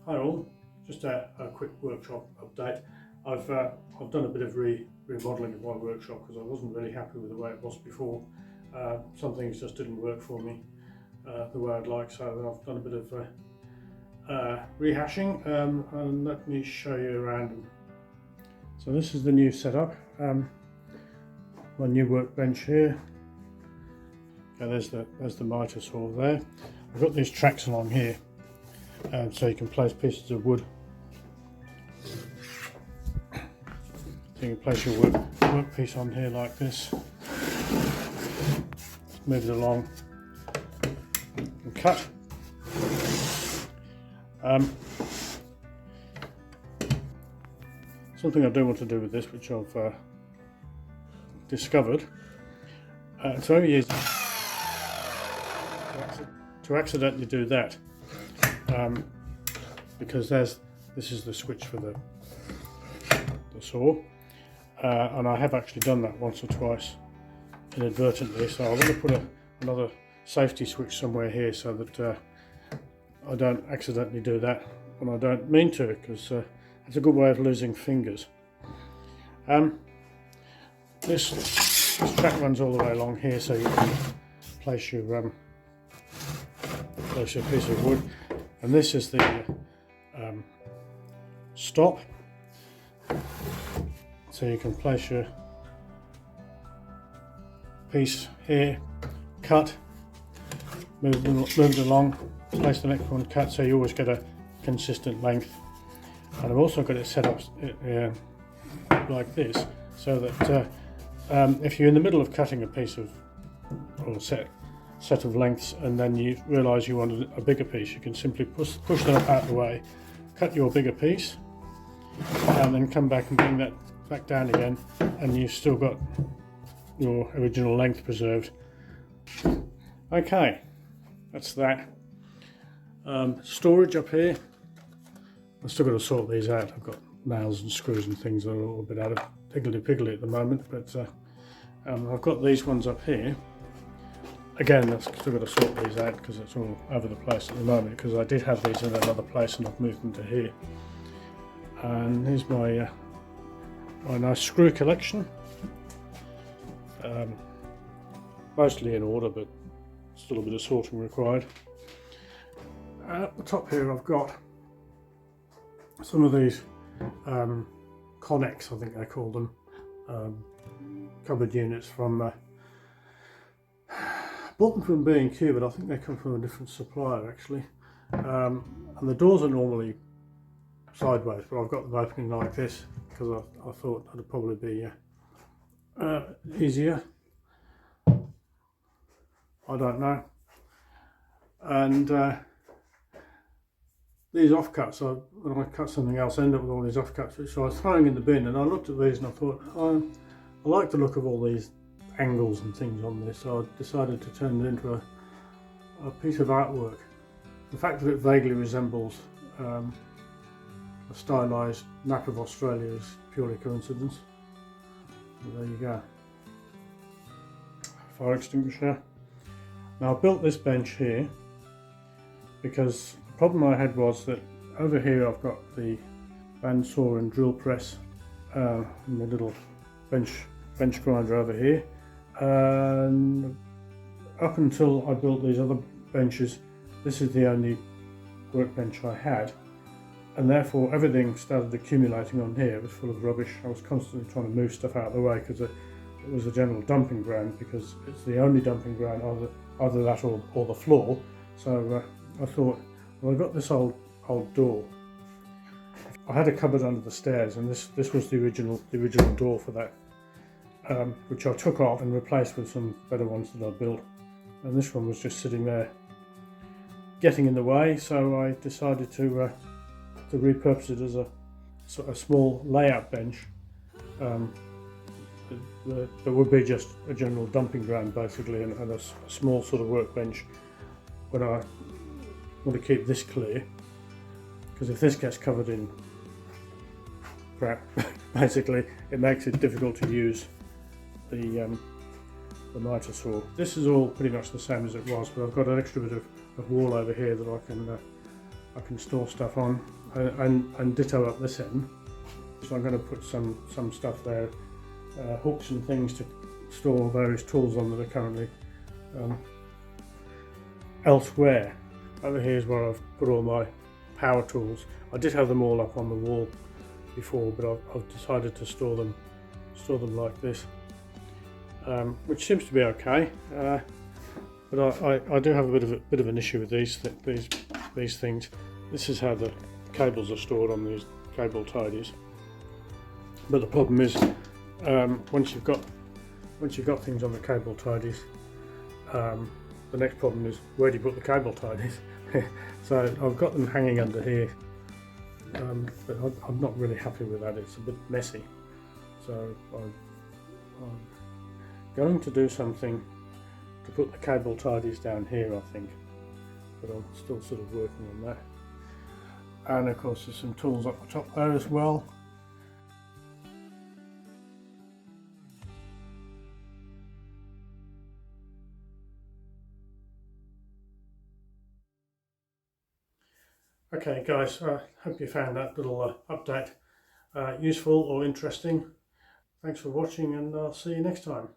Hi all, just a quick workshop update. I've done a bit of remodelling of my workshop because I wasn't really happy with the way it was before. Some things just didn't work for me the way I'd like, so I've done a bit of rehashing, and let me show you around. So this is the new setup, my new workbench here. Okay, there's the mitre saw there. I've got these tracks along here. So you can place pieces of wood. So you can place your workpiece on here like this. Move it along and cut. Something I do want to do with this, which I've discovered, it's very easy to accidentally do that. Because this is the switch for the saw, and I have actually done that once or twice inadvertently, so I want to put another safety switch somewhere here so that I don't accidentally do that when I don't mean to, because it's a good way of losing fingers. This track runs all the way along here, so you can place your piece of wood. And this is the stop, so you can place your piece here, cut, move it along, place the next one, cut, so you always get a consistent length. And I've also got it set up like this, so that if you're in the middle of cutting a piece of, or set of lengths, and then you realise you want a bigger piece, you can simply push that out of the way, cut your bigger piece, and then come back and bring that back down again, and you've still got your original length preserved. Okay, that's that. Storage up here, I've still got to sort these out. I've got nails and screws and things that are a little bit out of higgledy-piggledy at the moment, but I've got these ones up here. Again, I've still got to sort these out because it's all over the place at the moment, because I did have these in another place and I've moved them to here. And here's my nice screw collection. Mostly in order, but still a bit of sorting required. At the top here I've got some of these Connex, I think they call them, cupboard units from bought them from B&Q, but I think they come from a different supplier actually. And the doors are normally sideways, but I've got them opening like this because I thought that'd probably be easier. I don't know. And these offcuts, when I cut something else, I end up with all these offcuts, so I was throwing in the bin, and I looked at these and I thought, I like the look of all these angles and things on this, so I decided to turn it into a piece of artwork. The fact that it vaguely resembles a stylised map of Australia is purely coincidence. But there you go. Fire extinguisher. Now I built this bench here because the problem I had was that over here I've got the bandsaw and drill press and the little bench grinder over here. And up until I built these other benches, this is the only workbench I had, and therefore everything started accumulating on here. It was full of rubbish. I was constantly trying to move stuff out of the way because it was a general dumping ground, because it's the only dumping ground, either that or the floor. So I thought, well, I've got this old door. I had a cupboard under the stairs, and this was the original door for that. Which I took off and replaced with some better ones that I built, and this one was just sitting there getting in the way, so I decided to repurpose it as a small layout bench that would be just a general dumping ground basically, and a small sort of workbench when I want to keep this clear, because if this gets covered in crap basically it makes it difficult to use the mitre saw. This is all pretty much the same as it was, but I've got an extra bit of wall over here that I can I can store stuff on, and ditto up this end. So I'm going to put some stuff there, hooks and things to store various tools on that are currently elsewhere. Over here is where I've put all my power tools. I did have them all up on the wall before, but I've decided to store them like this, which seems to be okay. But I do have a bit of an issue with these things. This is how the cables are stored on these cable tidies. But the problem is, once you've got things on the cable tidies, the next problem is, where do you put the cable tidies? So I've got them hanging under here, but I'm not really happy with that. It's a bit messy. So I'm going to do something to put the cable tidies down here, I think, but I'm still sort of working on that. And of course there's some tools up the top there as well. Okay guys, I hope you found that little update useful or interesting. Thanks for watching, and I'll see you next time.